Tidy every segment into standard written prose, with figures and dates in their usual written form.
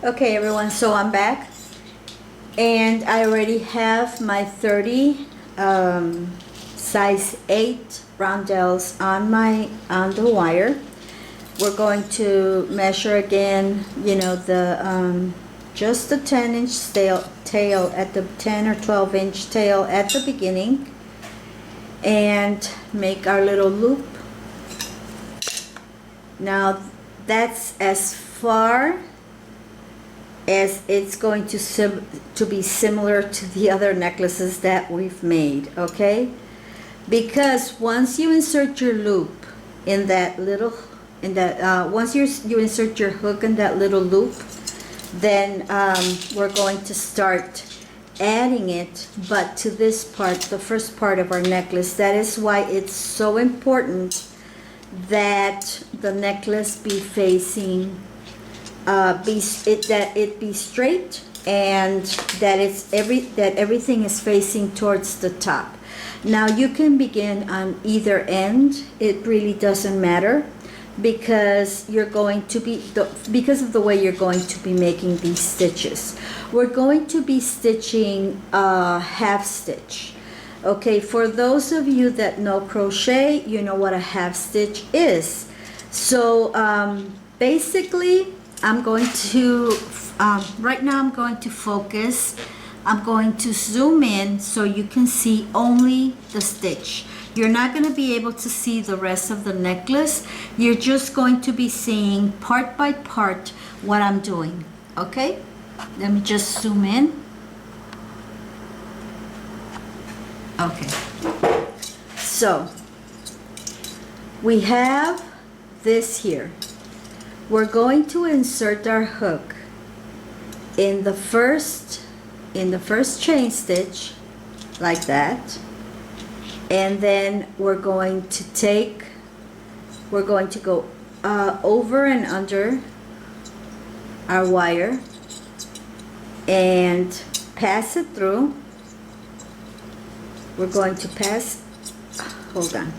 Okay everyone, so I'm back and I already have my 30 size 8 roundels on the wire. We're going to measure again, you know, the just the 10-inch tail at the 10 or 12-inch tail at the beginning, and make our little loop. Now that's as far as it's going to be similar to the other necklaces that we've made, okay? Because once you insert your loop in that little, once you insert your hook in that little loop, then we're going to start adding it, but to this part, the first part of our necklace. That is why it's so important that the necklace be facing that it be straight, and that everything is facing towards the top. Now you can begin on either end, it really doesn't matter, because you're going to be because of the way you're going to be making these stitches. We're going to be stitching a half stitch. Okay, for those of you that know crochet, you know what a half stitch is. So basically I'm going to right now I'm going to focus. I'm going to zoom in so you can see only the stitch. You're not going to be able to see the rest of the necklace. You're just going to be seeing part by part what I'm doing. Okay, let me just zoom in. Okay, so we have this here. We're going to insert our hook in the first chain stitch like that, and then we're going to go over and under our wire and pass it through. We're going to pass, hold on,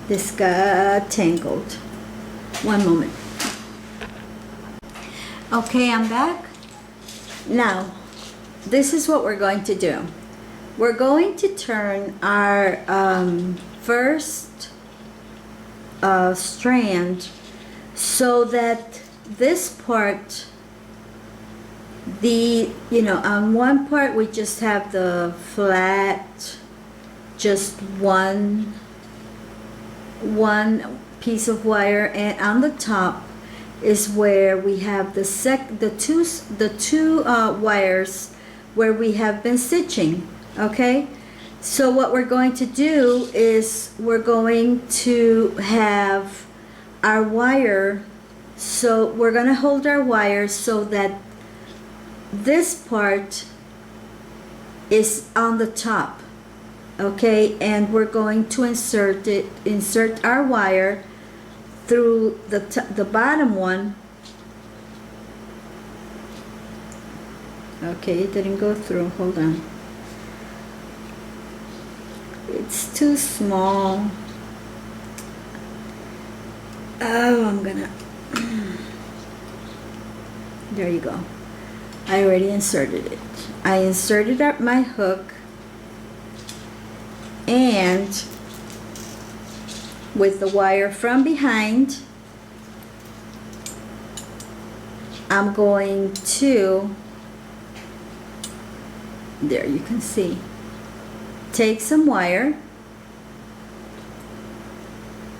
this got tangled. One moment. Okay, I'm back. Now, this is what we're going to do. We're going to turn our first strand so that this part, on one part we just have the flat, just one piece of wire, and on the top is where we have the two wires where we have been stitching. Okay, so what we're going to do is we're going to have our wire, so we're going to hold our wire so that this part is on the top. Okay, and we're going to insert our wire through the bottom one. Okay, it didn't go through, hold on. It's too small. Oh, I'm gonna, there you go. I already inserted it. I inserted up my hook, and with the wire from behind, I'm going to, there you can see, take some wire,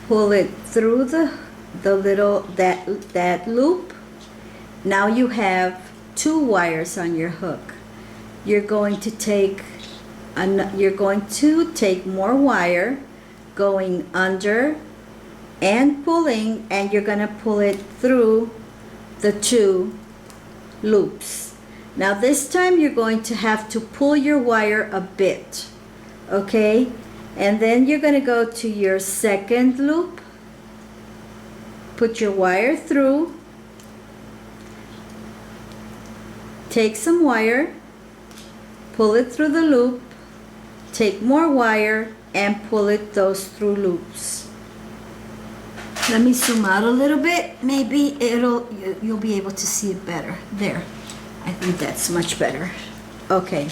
pull it through the little that loop. Now you have two wires on your hook. You're going to take more wire, going under and pulling, and you're going to pull it through the two loops. Now this time you're going to have to pull your wire a bit, okay? And then you're going to go to your second loop, put your wire through, take some wire, pull it through the loop, take more wire, and pull it those through loops. Let me zoom out a little bit. Maybe you'll be able to see it better. There. I think that's much better. Okay.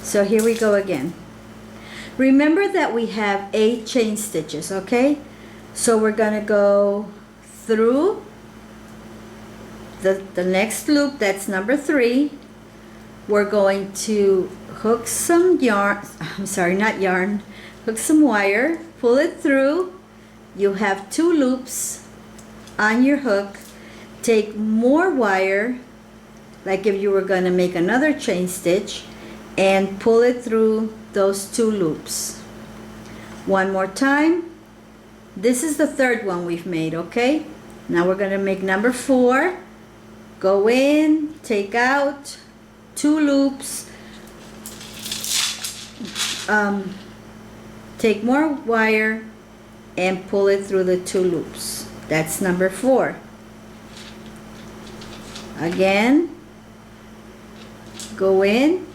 So here we go again. Remember that we have 8 chain stitches, okay? So we're gonna go through the next loop, that's number 3. We're going to hook some yarn, I'm sorry, not yarn, hook some wire, pull it through. You have 2 loops on your hook. Take more wire, like if you were gonna make another chain stitch, and pull it through those 2 loops. One more time. This is the 3rd one we've made, okay? Now we're gonna make number 4. Go in, take out 2 loops, take more wire and pull it through the 2 loops. That's number 4. Again, go in,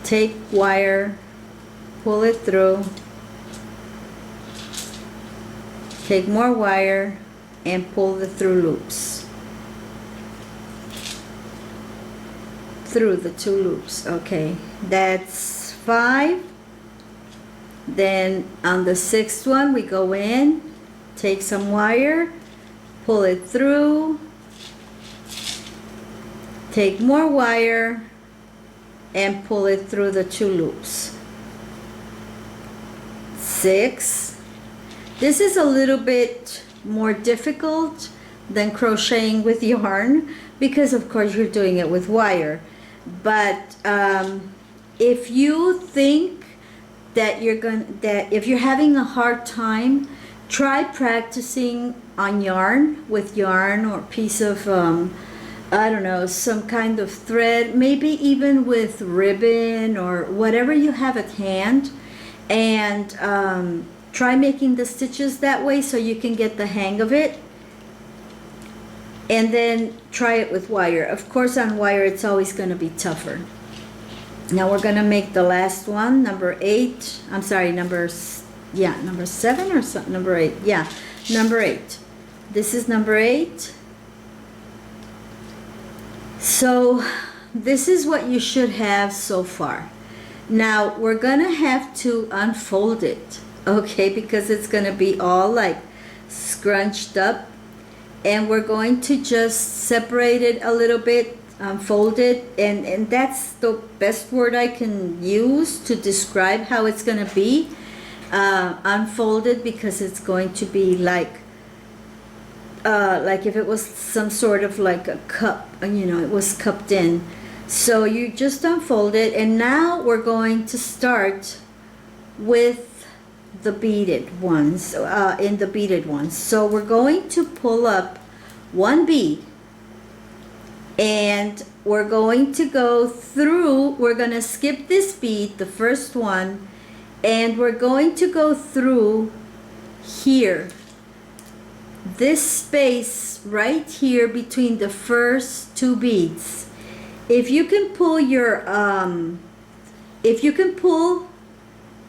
take wire, pull it through, take more wire and pull the through loops through the 2 loops. Okay, that's 5. Then on the 6th one we go in, take some wire, pull it through, take more wire and pull it through the 2 loops. 6. This is a little bit more difficult than crocheting with yarn because of course you're doing it with wire. But if you think that if you're having a hard time, try practicing on yarn, with yarn or piece of I don't know, some kind of thread, maybe even with ribbon or whatever you have at hand, and try making the stitches that way so you can get the hang of it, and then try it with wire. Of course on wire it's always going to be tougher. Now we're going to make the last one, number 8. I'm sorry, number 7 or something, number 8. Yeah, number 8. This is number 8. So this is what you should have so far. Now we're going to have to unfold it, okay, because it's going to be all like scrunched up, and we're going to just separate it a little bit, fold it, and that's the best word I can use to describe how it's going to be unfolded, because it's going to be like if it was some sort of like a cup, you know, it was cupped in. So you just unfold it, and now we're going to start with the beaded ones, So we're going to pull up 1 bead, and we're going to go through, we're going to skip this bead, the first one, and we're going to go through here, this space right here between the first 2 beads. If you can pull your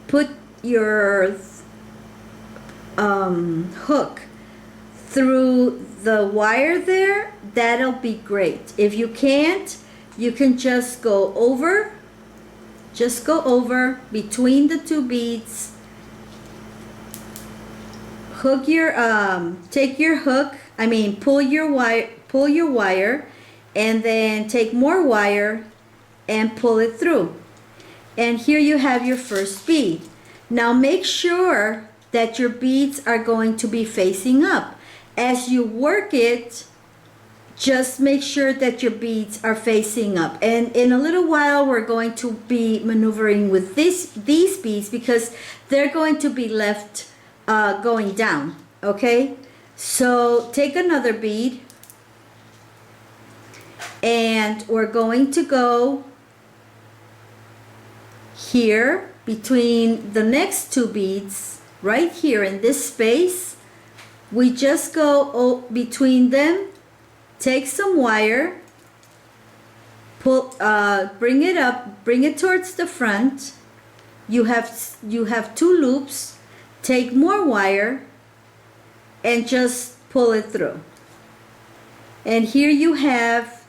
put your hook through the wire there, that'll be great. If you can't, you can just go over between the 2 beads, hook your take your hook, pull your wire, and then take more wire and pull it through. And here you have your first bead. Now make sure that your beads are going to be facing up. As you work it, just make sure that your beads are facing up. And in a little while we're going to be maneuvering with these beads, because they're going to be left going down, okay? So take another bead, and we're going to go here between the next 2 beads, right here in this space. We just go between them, take some wire, pull, bring it up, bring it towards the front. You have 2 loops, take more wire, and just pull it through. And here you have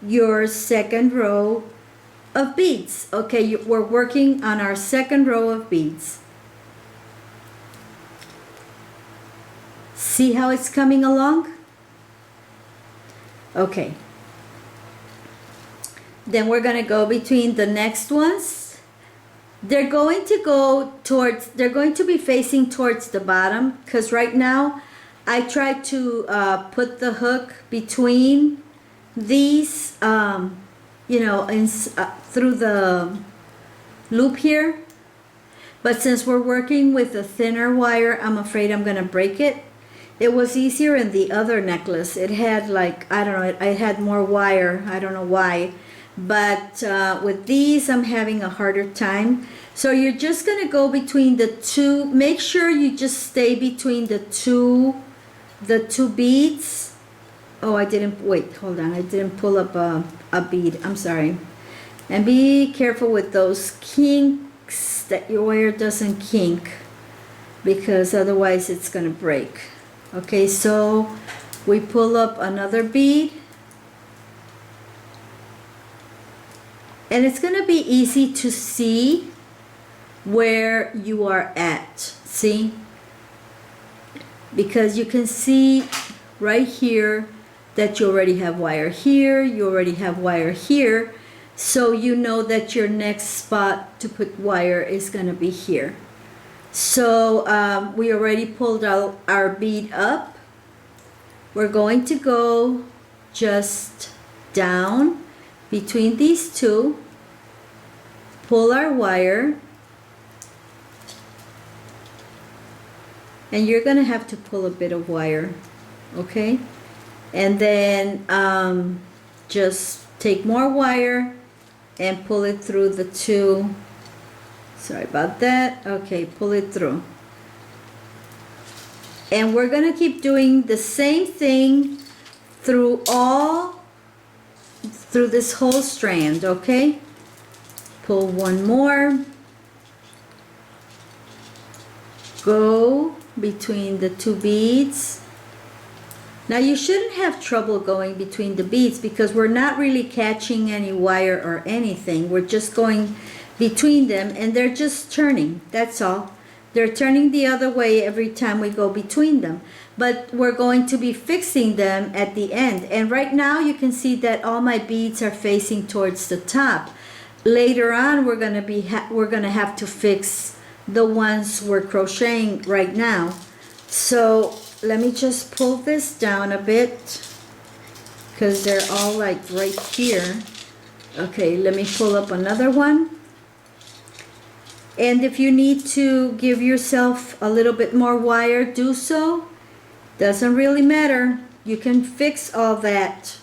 your second row of beads. Okay, we're working on our second row of beads. See how it's coming along? Okay. Then we're going to go between the next ones. They're going to be facing towards the bottom, because right now I tried to put the hook between these, you know, through the loop here. But since we're working with a thinner wire, I'm afraid I'm going to break it. It was easier in the other necklace. It had like, I don't know, it had more wire. I don't know why. But with these, I'm having a harder time. So you're just going to go between the two. Make sure you just stay between the two beads. Oh, I didn't, wait, hold on. I didn't pull up a bead. I'm sorry. And be careful with those kinks, that your wire doesn't kink, because otherwise it's going to break. Okay, so we pull up another bead. And it's going to be easy to see where you are at. See? Because you can see right here that you already have wire here, you already have wire here. So you know that your next spot to put wire is going to be here. So we already pulled out our bead up. We're going to go just down between these two, pull our wire, and you're going to have to pull a bit of wire, okay? And then just take more wire and pull it through the two. Sorry about that. Okay, pull it through. And we're going to keep doing the same thing through this whole strand, okay? Pull one more. Go between the two beads. Now you shouldn't have trouble going between the beads because we're not really catching any wire or anything. We're just going between them and they're just turning, that's all. They're turning the other way every time we go between them. But we're going to be fixing them at the end. And right now you can see that all my beads are facing towards the top. Later on we're going to have to fix the ones we're crocheting right now. So let me just pull this down a bit because they're all like right here. Okay, let me pull up another one. And if you need to give yourself a little bit more wire, do so. Doesn't really matter. You can fix all that.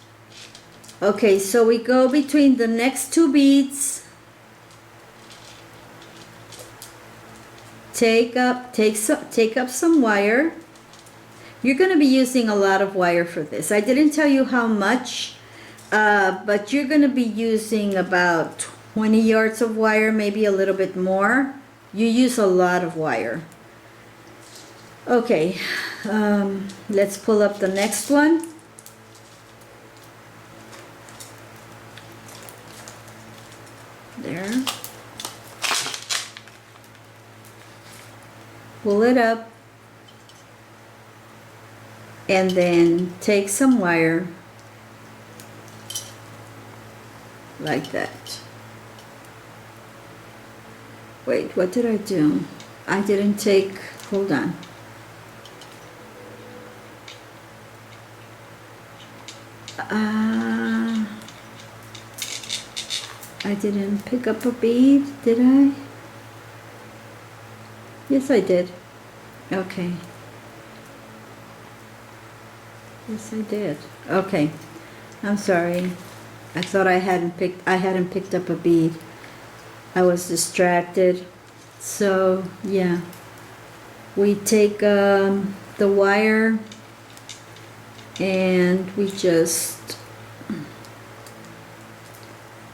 Okay, so we go between the next two beads. Take up some wire. You're going to be using a lot of wire for this. I didn't tell you how much, but you're going to be using about 20 yards of wire, maybe a little bit more. You use a lot of wire. Okay, let's pull up the next one. There. Pull it up. And then take some wire like that. Wait, what did I do? I didn't take, hold on. I didn't pick up a bead, did I? Yes, I did. Okay. Yes, I did. Okay. I'm sorry. I thought I hadn't picked up a bead. I was distracted. So, yeah. We take the wire and we just...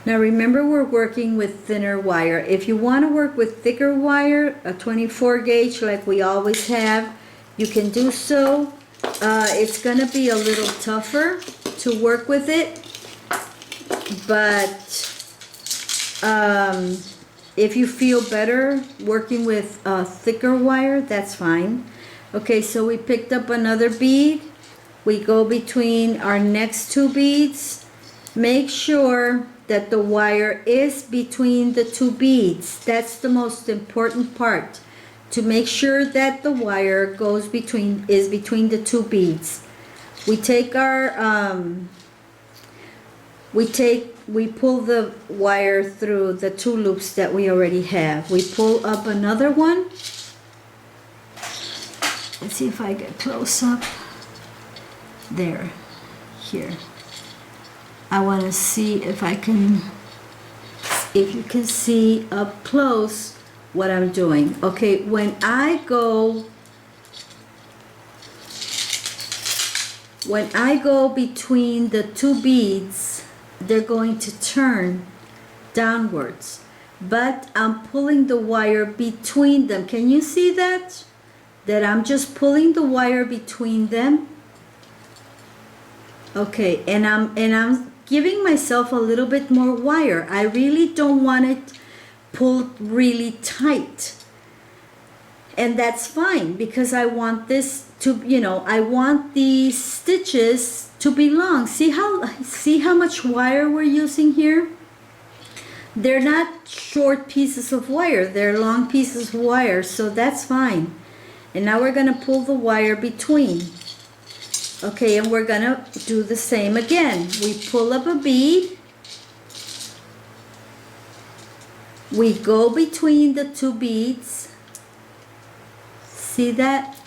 Now remember, we're working with thinner wire. If you want to work with thicker wire, a 24 gauge like we always have, you can do so. It's gonna be a little tougher to work with it, but if you feel better working with thicker wire, that's fine. Okay, so we picked up another bead. We go between our next two beads. Make sure that the wire is between the two beads. That's the most important part. To make sure that the wire goes between the two beads. We take our we pull the wire through the two loops that we already have. We pull up another one. Let's see if I get close up. There, here. I want to see if you can see up close what I'm doing. Okay, when I go between the two beads, they're going to turn downwards, but I'm pulling the wire between them. Can you see that? That I'm just pulling the wire between them. Okay, and I'm giving myself a little bit more wire. I really don't want it pulled really tight, and that's fine because I want this to, I want these stitches to be long. See how much wire we're using here? They're not short pieces of wire, they're long pieces of wire, so that's fine. And now we're gonna pull the wire between. Okay, and we're gonna do the same again. We pull up a bead. We go between the two beads. See that?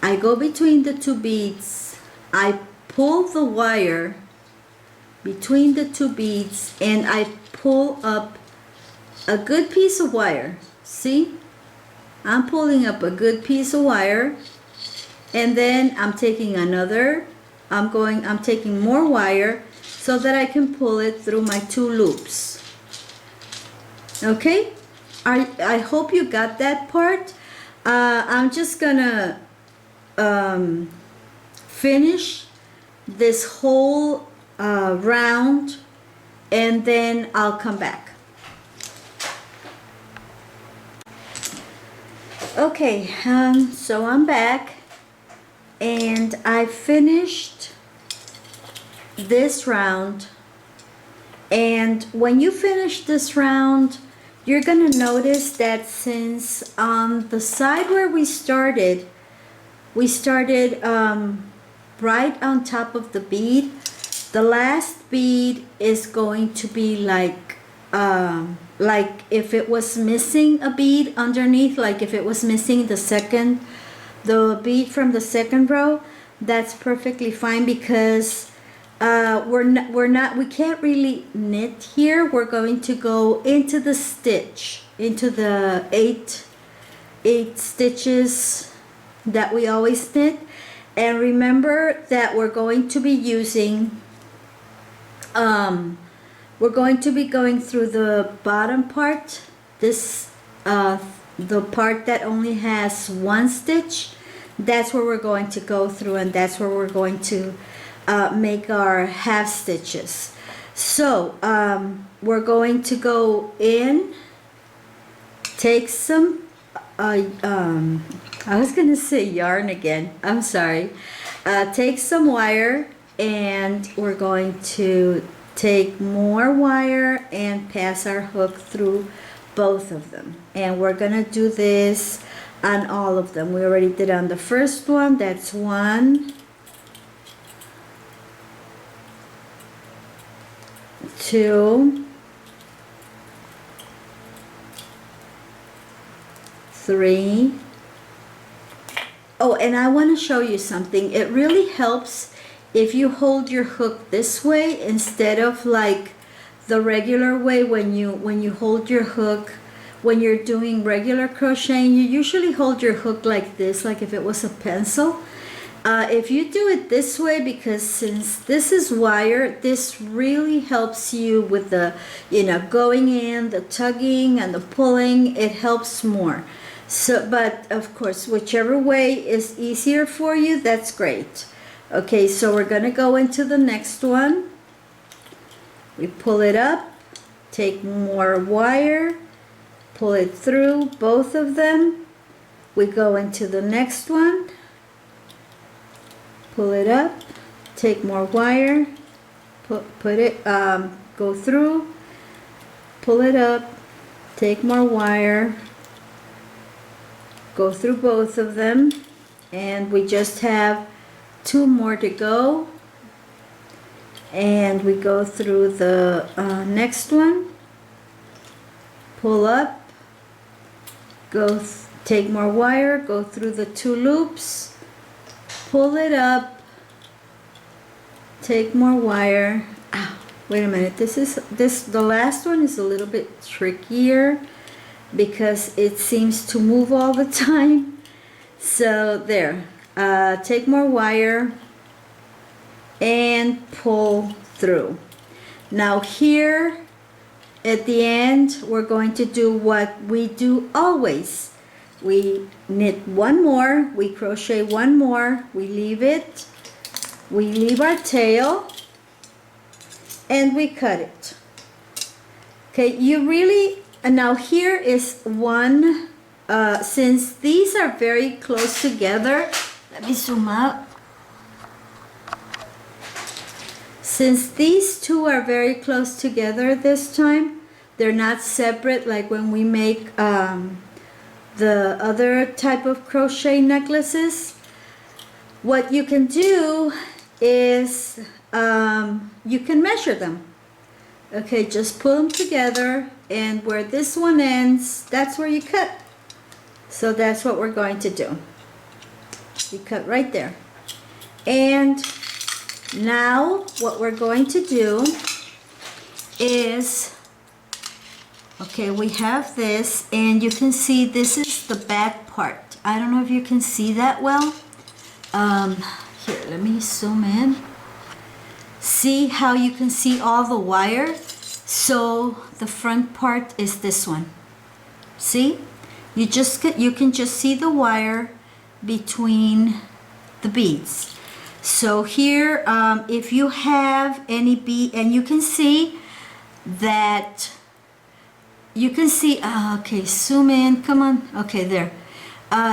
I go between the two beads. I pull the wire between the two beads and I pull up a good piece of wire. See? I'm pulling up a good piece of wire, and then I'm taking I'm taking more wire so that I can pull it through my two loops. Okay, I hope you got that part. I'm just gonna finish this whole round, and then I'll come back. Okay, so I'm back, and I finished this round. And when you finish this round, you're gonna notice that since on the side where we started right on top of the bead, the last bead is going to be like if it was missing a bead underneath, like if it was missing the bead from the second row, that's perfectly fine, because we can't really knit here. We're going to go into the stitch, into the eight stitches that we always knit. And remember that we're going to be using we're going to be going through the bottom part, the part that only has one stitch. That's where we're going to go through, and that's where we're going to make our half stitches. So we're going to go in, take some I was gonna say yarn again, I'm sorry. Take some wire, and we're going to take more wire and pass our hook through both of them, and we're gonna do this on all of them. We already did on the first one. That's 1, 2, 3. Oh, and I want to show you something. It really helps if you hold your hook this way instead of like the regular way. When you hold your hook when you're doing regular crocheting, you usually hold your hook like this, like if it was a pencil. If you do it this way, because since this is wire, this really helps you with the, going in, the tugging and the pulling. It helps more. So, but of course, whichever way is easier for you, that's great. Okay, so we're gonna go into the next one. We pull it up, take more wire, pull it through both of them. We go into the next one, pull it up, take more wire, go through, pull it up, take more wire, go through both of them, and we just have 2 more to go. And we go through the next one, pull up, take more wire, go through the 2 loops, pull it up, take more wire. Ow, wait a minute, the last one is a little bit trickier because it seems to move all the time. So there, take more wire and pull through. Now here at the end, we're going to do what we do always. We knit 1 more, we crochet 1 more, we leave it, we leave our tail, and we cut it. Okay, you really, and now here is one, since these are very close together, let me zoom out. Since these 2 are very close together this time, they're not separate like when we make the other type of crochet necklaces. What you can do is you can measure them. Okay, just pull them together, and where this one ends, that's where you cut. So that's what we're going to do. You cut right there. And now what we're going to do is, okay, we have this, and you can see this is the back part. I don't know if you can see that well. Here, let me zoom in. See how you can see all the wire? So the front part is this one. See? You can just see the wire between the beads. So here, if you have any bead, and you can see that, you can see, okay, zoom in, come on, okay, there.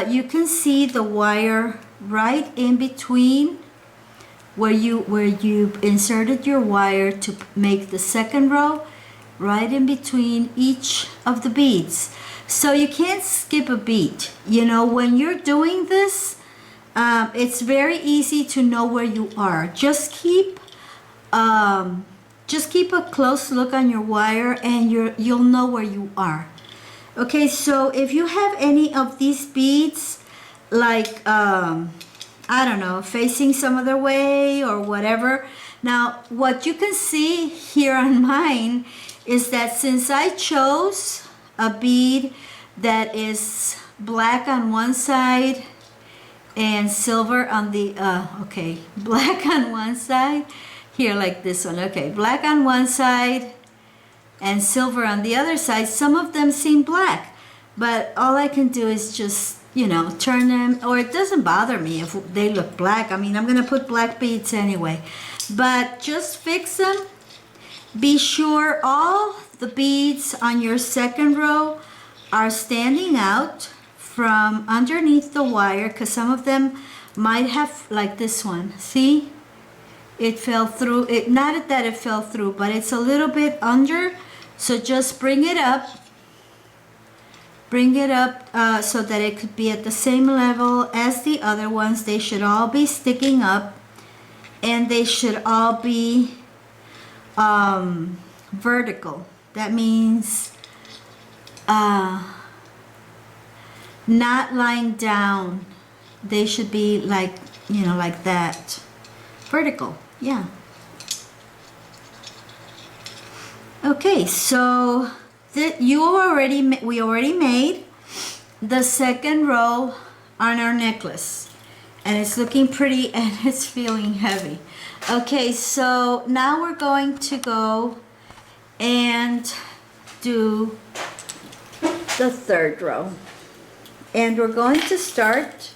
You can see the wire right in between where you inserted your wire to make the second row, right in between each of the beads. So you can't skip a beat. You know, when you're doing this, it's very easy to know where you are. Just keep a close look on your wire, and you'll know where you are. Okay, so if you have any of these beads, like I don't know, facing some other way or whatever. Now, what you can see here on mine is that since I chose a bead that is black on one side and silver on the, okay, black on one side, here like this one, okay, black on one side and silver on the other side. Some of them seem black, but all I can do is just, you know, turn them, or it doesn't bother me if they look black. I mean, I'm gonna put black beads anyway, but just fix them. Be sure all the beads on your second row are standing out from underneath the wire, because some of them might have, like this one, see? It fell through, not that it fell through, but it's a little bit under, so just bring it up so that it could be at the same level as the other ones. They should all be sticking up, and they should all be vertical. That means not lying down. They should be like, you know, like that. Vertical, yeah. Okay, so we already made the second row on our necklace, and it's looking pretty, and it's feeling heavy. Okay, so now we're going to go and do the third row. And we're going to start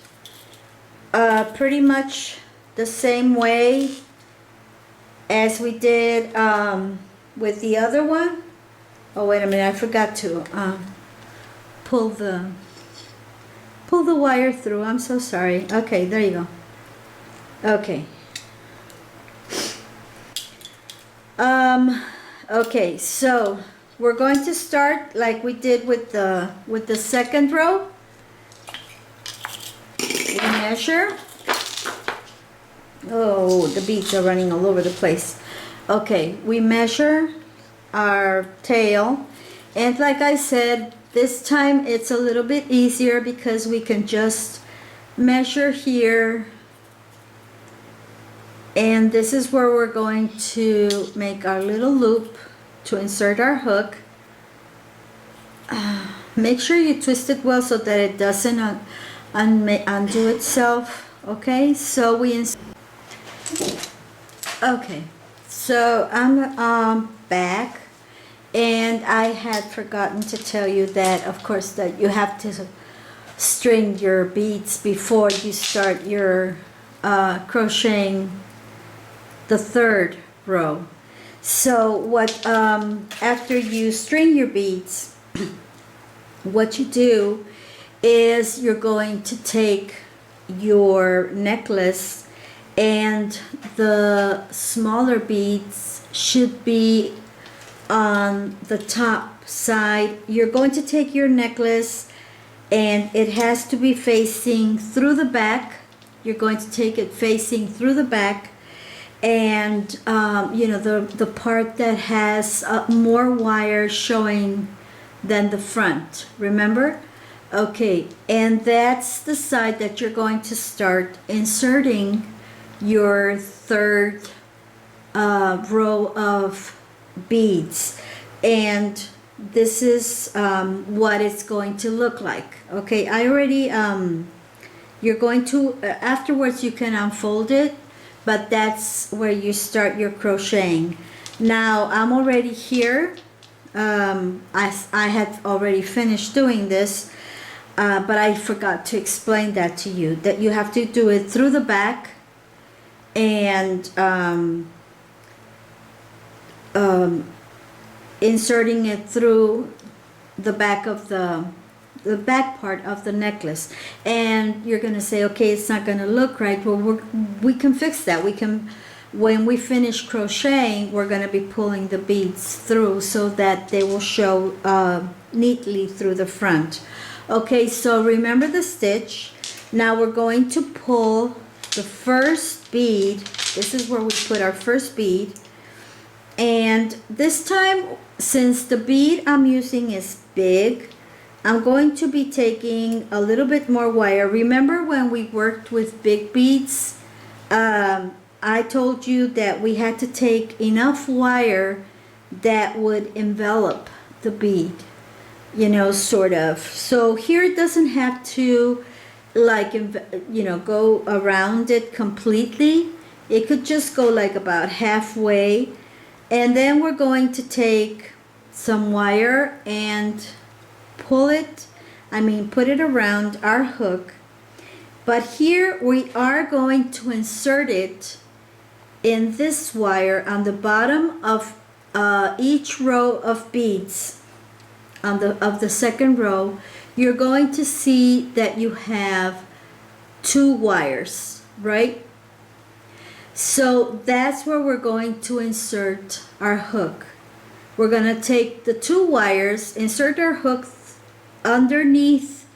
pretty much the same way as we did with the other one. Oh, wait a minute, I forgot to pull the wire through. I'm so sorry. Okay, there you go. Okay. Okay, so we're going to start like we did with the second row. We measure. Oh, the beads are running all over the place. Okay, we measure our tail, and like I said, this time it's a little bit easier because we can just measure here, and this is where we're going to make our little loop to insert our hook. Make sure you twist it well so that it doesn't undo itself. Okay, so okay, so I'm back, and I had forgotten to tell you that, of course, that you have to string your beads before you start your crocheting the third row. So what after you string your beads, what you do is you're going to take your necklace, and the smaller beads should be on the top side. You're going to take your necklace, and it has to be facing through the back. You're going to take it facing through the back, and you know, the part that has more wire showing than the front, remember? Okay, and that's the side that you're going to start inserting your third row of beads, and this is what it's going to look like. Okay, I already you're going to afterwards you can unfold it, but that's where you start your crocheting. Now I'm already here. I had already finished doing this, but I forgot to explain that to you, that you have to do it through the back, and inserting it through the back of the back part of the necklace. And you're gonna say, okay, it's not gonna look right. Well, we can fix that. We can, when we finish crocheting, we're gonna be pulling the beads through so that they will show neatly through the front. Okay, so remember the stitch. Now we're going to pull the first bead. This is where we put our first bead, and this time, since the bead I'm using is big, I'm going to be taking a little bit more wire. Remember when we worked with big beads, I told you that we had to take enough wire that would envelop the bead, you know, sort of. So here it doesn't have to, like, you know, go around it completely. It could just go like about halfway, and then we're going to take some wire and pull it, put it around our hook. But here we are going to insert it in this wire on the bottom of each row of beads of the second row. You're going to see that you have 2 wires, right? So that's where we're going to insert our hook. We're going to take the 2 wires, insert our hook underneath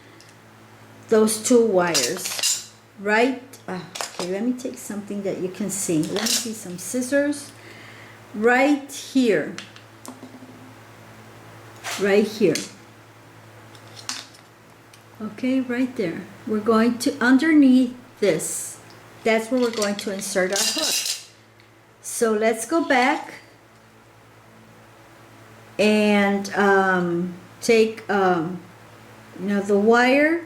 those 2 wires, right? Okay, let me take something that you can see. Let me see some scissors. Right here. Right here. Okay, right there. We're going to, underneath this, that's where we're going to insert our hook. So let's go back and take you know, the wire,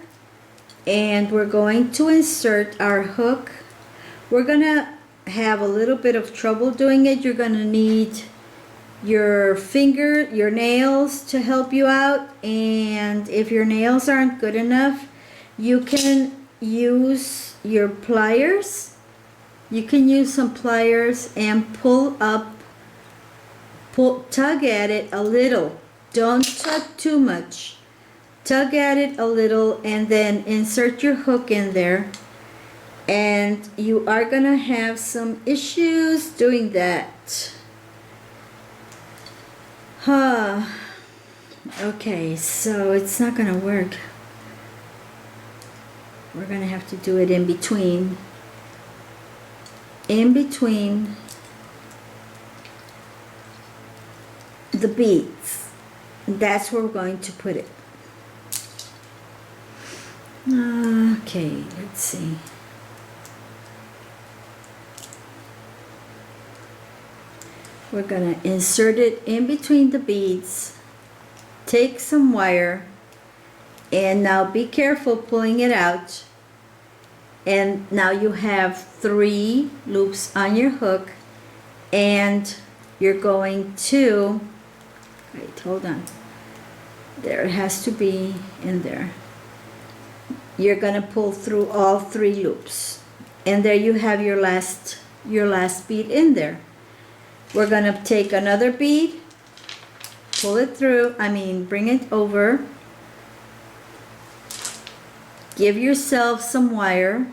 and we're going to insert our hook. We're gonna have a little bit of trouble doing it. You're gonna need your nails to help you out, and if your nails aren't good enough, You can use your pliers. You can use some pliers and pull up, tug at it a little. Don't tug too much. Tug at it a little and then insert your hook in there. And you are gonna have some issues doing that. Okay, so it's not gonna work. We're gonna have to do it in between. In between the beads. That's where we're going to put it. Okay, let's see. We're gonna insert it in between the beads. Take some wire, and now be careful pulling it out. And now you have 3 loops on your hook, and you're going to, wait, hold on. There, it has to be in there. You're gonna pull through all 3 loops, and there you have your last bead in there. We're gonna take another bead, pull it through, bring it over, give yourself some wire,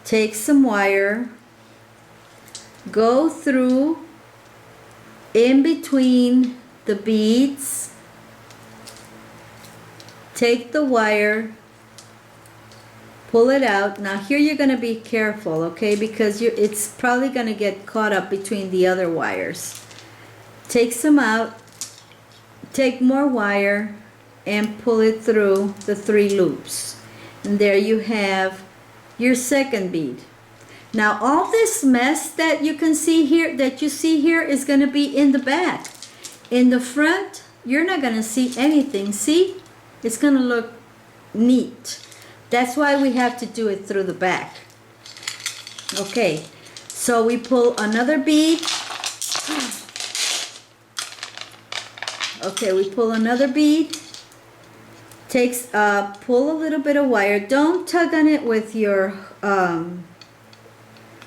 take some wire, go through in between the beads, take the wire, pull it out. Now here you're going to be careful, okay, because it's probably going to get caught up between the other wires. Take some out, take more wire, and pull it through the 3 loops. And there you have your second bead. Now all this mess that you can see here, is going to be in the back. In the front, you're not going to see anything. See? It's going to look neat. That's why we have to do it through the back. Okay, so we pull another bead. Okay, we pull another bead. Pull a little bit of wire. Don't tug on it with your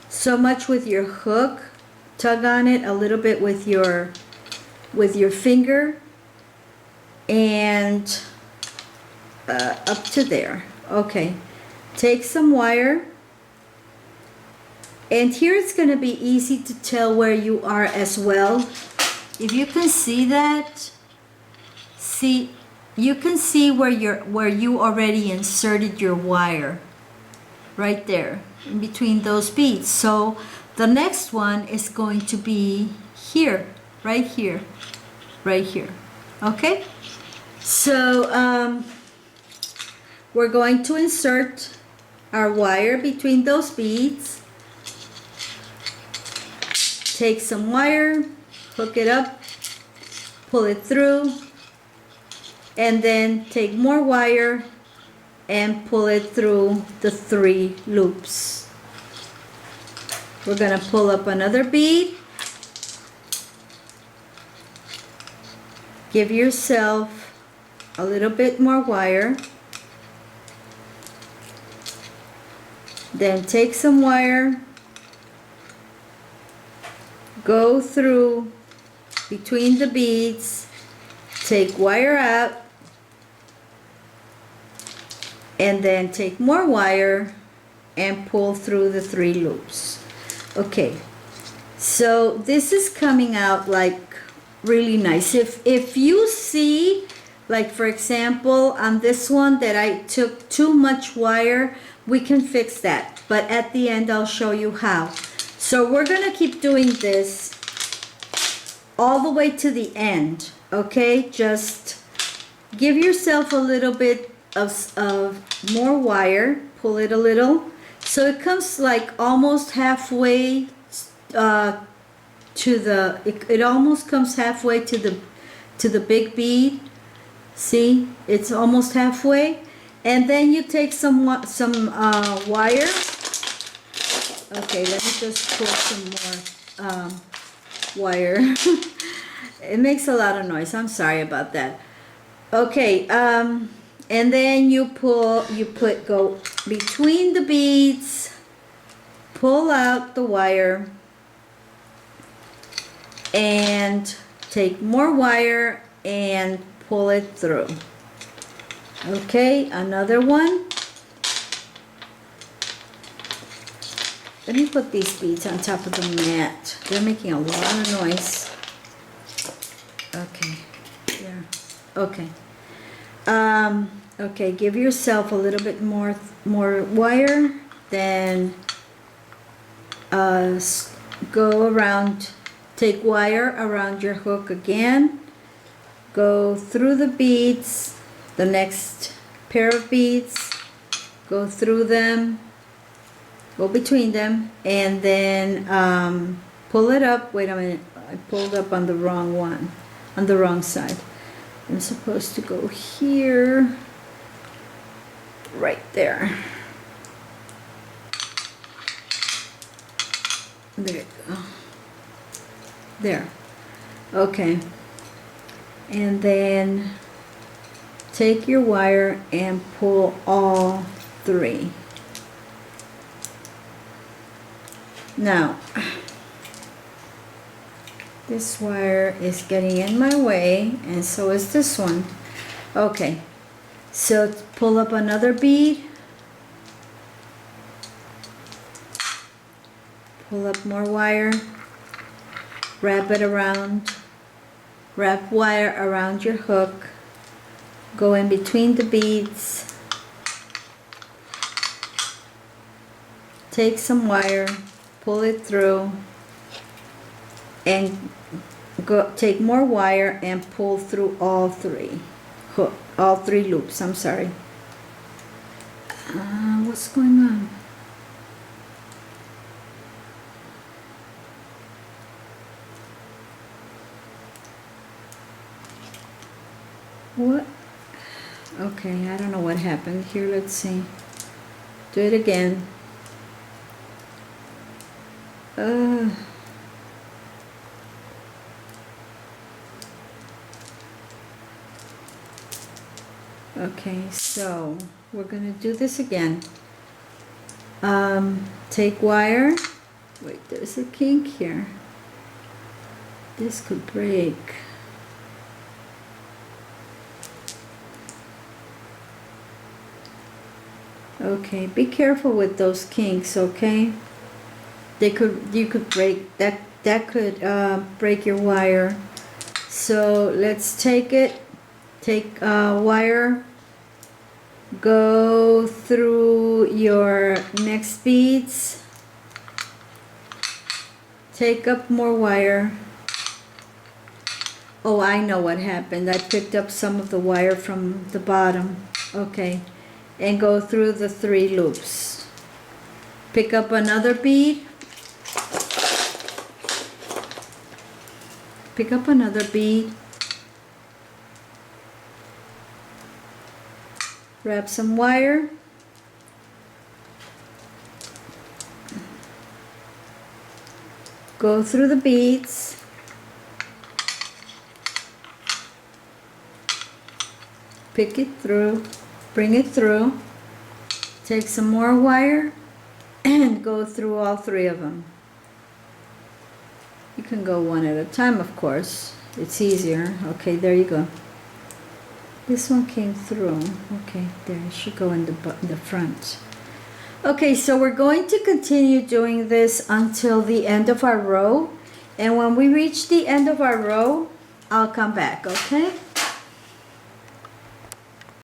so much with your hook. Tug on it a little bit with your finger, and up to there. Okay, take some wire, and here it's going to be easy to tell where you are as well. If you can see that, you can see where you already inserted your wire, right there in between those beads. So the next one is going to be here, right here, right here. Okay, so we're going to insert our wire between those beads. Take some wire, hook it up, pull it through, and then take more wire and pull it through the 3 loops. We're going to pull up another bead. Give yourself a little bit more wire. Then take some wire, go through between the beads, take wire out, and then take more wire and pull through the 3 loops. Okay, so this is coming out like really nice. If you see, like for example on this one that I took too much wire, we can fix that, but at the end I'll show you how. So we're gonna keep doing this all the way to the end. Okay, just give yourself a little bit of more wire, pull it a little, so it comes like almost halfway to the, it almost comes halfway to the big bead. See, it's almost halfway. And then you take some wire. Okay, let me just pull some more wire. It makes a lot of noise. I'm sorry about that. Okay, And then you go between the beads, pull out the wire, and take more wire and pull it through. Okay, another one. Let me put these beads on top of the mat. They're making a lot of noise. Okay, there. Okay. Okay, give yourself a little bit more wire, then go around, take wire around your hook again, go through the beads, the next pair of beads, go through them, go between them, and then pull it up. Wait a minute, I pulled up on the wrong one, on the wrong side. I'm supposed to go here, right there. There you go. There. Okay. And then take your wire and pull all three. Now, this wire is getting in my way, and so is this one. Okay, so pull up another bead, pull up more wire, wrap it around, wrap wire around your hook, go in between the beads, take some wire, pull it through, and go take more wire and pull through all three loops. I'm sorry. What's going on? What? Okay, I don't know what happened here. Let's see. Do it again. Okay, so we're gonna do this again. Take wire. Wait, there's a kink here. This could break. Okay, be careful with those kinks, okay? You could break that. That could break your wire. So let's take it. Take wire. Go through your next beads. Take up more wire. Oh, I know what happened. I picked up some of the wire from the bottom. Okay. And go through the 3 loops. Pick up another bead. Pick up another bead. Wrap some wire. Go through the beads. Pick it through. Bring it through. Take some more wire and go through all 3 of them. You can go one at a time, of course. It's easier. Okay, there you go. This one came through. Okay, there, it should go in the front. Okay, so we're going to continue doing this until the end of our row. And when we reach the end of our row, I'll come back, okay?